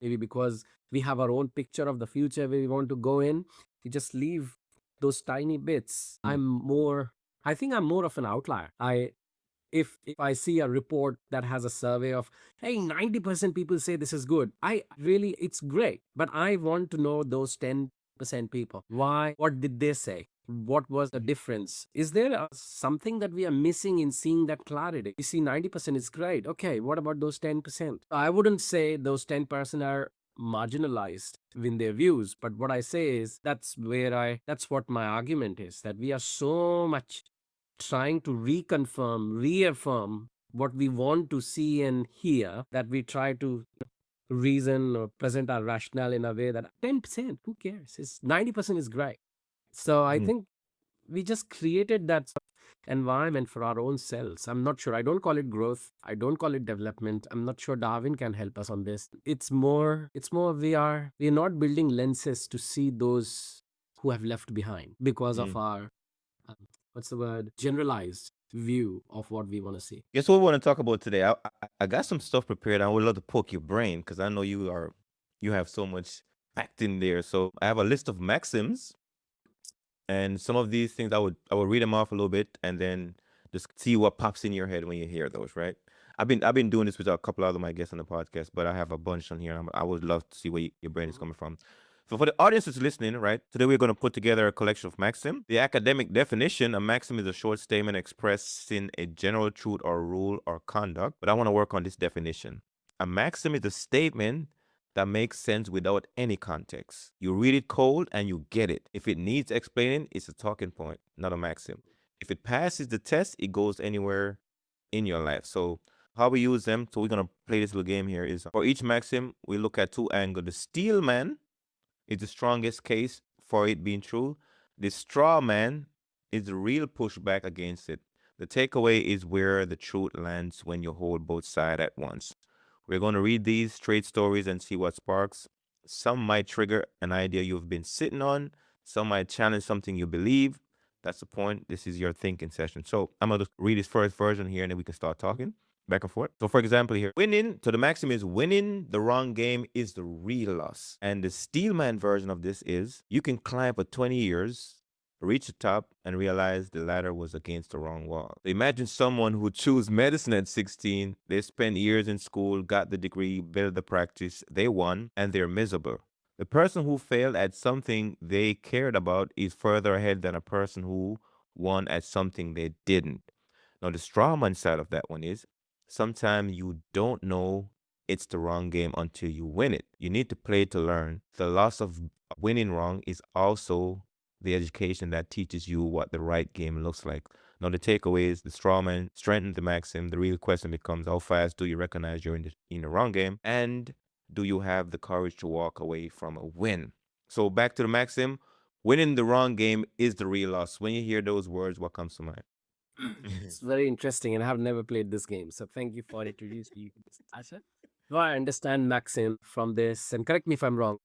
maybe because we have our own picture of the future where we want to go in, we just leave those tiny bits. I think I'm more of an outlier. If I see a report that has a survey of, hey, 90% people say this is good, I really, it's great, but I want to know those 10% people. Why? What did they say? What was the difference? Is there something that we are missing in seeing that clarity? We see 90% is great. Okay, what about those 10%? I wouldn't say those 10% are marginalized in their views, but what I say is that's what my argument is, that we are so much trying to reaffirm what we want to see and hear, that we try to reason or present our rationale in a way that 10%, who cares? It's 90% is great. So I Mhm. think we just created that environment for our own selves. I'm not sure. I don't call it growth. I don't call it development. I'm not sure Darwin can help us on this. It's more we are not building lenses to see those who have left behind because of Mhm. our um, what's the word, generalized view of what we want to see. Guess what we want to talk about today? I got some stuff prepared. I would love to poke your brain because I know you have so much fact in there. So I have a list of maxims, and some of these things I would read them off a little bit, and then just see what pops in your head when you hear those. Right? I've been doing this with a couple other my guests on the podcast, but I have a bunch on here. I would love to see where your brain is Mhm. coming from. So for the audience that's listening, right, today we're going to put together a collection of maxim. The academic definition: a maxim is a short statement expressing a general truth or rule or conduct. But I want to work on this definition. A maxim is a statement that makes sense without any context. You read it cold and you get it. If it needs explaining, it's a talking point, not a maxim. If it passes the test, it goes anywhere in your life. So how we use them, so we're gonna play this little game here, is for each maxim, we look at two angles. The steel man is the strongest case for it being true. The straw man is the real pushback against it. The takeaway is where the truth lands when you hold both sides at once. We're going to read these trade stories and see what sparks. Some might trigger an idea you've been sitting on, some might challenge something you believe. That's the point. This is your thinking session. So I'm going to read this first version here and then we can start talking back and forth. So, for example, here, so the maxim is winning the wrong game is the real loss. And the Steelman version of this is you can climb for 20 years, reach the top, and realize the ladder was against the wrong wall. So imagine someone who chose medicine at 16. They spent years in school, got the degree, built the practice, they won, and they're miserable. The person who failed at something they cared about is further ahead than a person who won at something they didn't. Now, the straw man side of that one is sometimes you don't know it's the wrong game until you win it. You need to play to learn. The loss of winning wrong is also the education that teaches you what the right game looks like. Now, the takeaway is the straw man strengthens the maxim. The real question becomes how fast do you recognize you're in the wrong game? And do you have the courage to walk away from a win? So, back to the maxim, winning the wrong game is the real loss. When you hear those words, what comes to mind? It's very interesting, and I have never played this game. So thank you for introducing me to this, Asha. Do I understand Maxim from this? And correct me if I'm wrong.